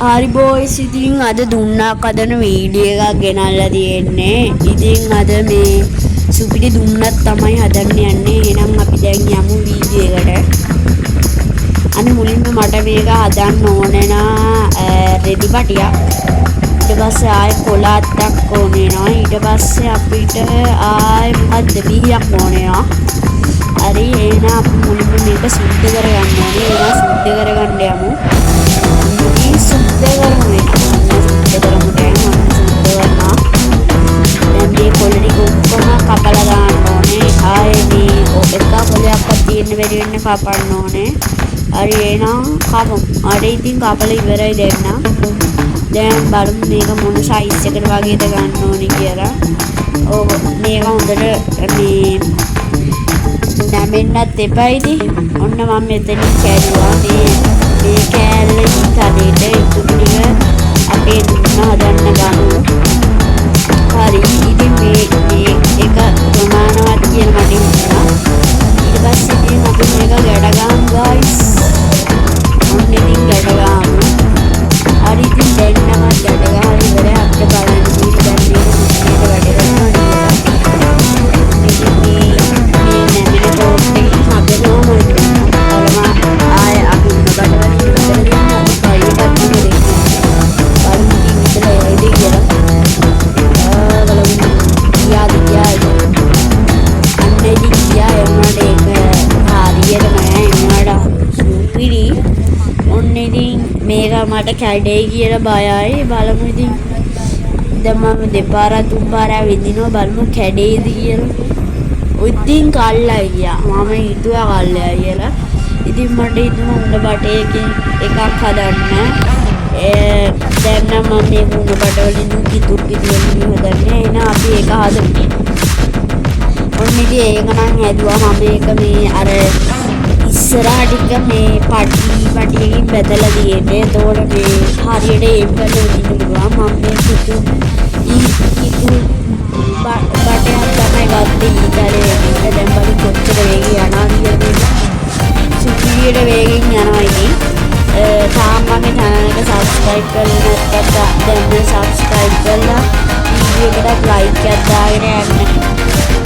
හරි බෝයිස් ඉතින් අද දුන්නක් අදන වීඩියෝ එකක් ගෙනල්ලා තියෙන්නේ. ඉතින් අද මේ සුපිරි දුන්නක් තමයි හදන්න යන්නේ. එහෙනම් අපි දැන් යමු වීඩියෝ එකට. අනේ මුලින්ම මට මේක හදන්න ඕනේ නා රෙදි පටියක්. ඊට පස්සේ ආයෙ කොළ අත්තක් ඕනේ නවා. ඊට පස්සේ අපිට ආයෙ මොකද්ද බීයක් ඕනේ නවා. හරි එහෙනම් අපි මුලින්ම මේක සුද්ධ කරගන්න ඕනේ. එහෙනම් සුද්ධ කරගන්න යමු. සුද්ධ කරමු දැන් මේ කොළ ටික ඔක්කොම කපලා දාන්න ඕනේ. ආයේ මේ එක කොළයක්වත් තියෙන්න බැරි වෙන්න කපන්න ඕනේ. හරි එහෙනම් කපමු. හරි ඉතින් කපලා ඉවරයි දෙන්න. දැන් බලමු මේක මොන සයිස් එකකට වගේද ගන්න ඕනේ කියලා. ඔව් මේක හොඳට මේ නැමෙන්නත් එපයිද. ඔන්න මම මෙතනින් කැඩුවා මේ කෑල්ලේ තලෙට ඉතුරු ටික අපේ දුන්න හදන්න ගමු. හරි ඉතින් මේ එක ප්‍රමාණවත් කියලා මට හිතුණා. ඊට පස්සේ ඉතින් අපි මේක ගැට ගමු guys. ඔන්න ඉතින් ගැට ගමු. හරි ඉතින් දැන් නම් ගැට ගහලා ඉවරයි. අපිට බලන්න ඉතින් දැන් මේක වැඩ කරනවා කියලා. මේ නැමෙන කෝට් එක හදනවා මම. ආය අපි මේක මට කැඩේ කියලා බයයි. බලමු ඉතින් දැන් මම දෙපාරක් තුන් පාරක් විදිනවා. බලමු කැඩේද කියලා. ඉතින් කල්ලයි ගියා. මම හිතුවා කල්ලයි කියලා. ඉතින් මට හිතුණා උණ බටයකින් එකක් හදන්න. දැන් නම් මම මේ උණ බට වලින් කිතුරු වලින් හදන්නේ. එහෙනම් අපි ඒක හදමු. ඔන්න ඉතින් ඒක නම් හැදුවා මම ඒක මේ අර ඉස්සරහ ටික මේ පටියකින් බෙදලා තියෙන්නේ. එතකොට මේ හරියට ඒම් කරලා දෙන්න පුළුවන්. මම මේ කිතුරු බටයක් තමයි ගත්තේ ඊතරේ. දැන් බලමු කොච්චර වේගෙ යනවා කියලා. සුපිරියට වේගෙන් යනවා ඉතින්. තාම මගේ channel එක subscribe කරලා නැත්නම් දැන් subscribe කරලා වීඩියෝ එකට like එකක් දාගෙන යන්න.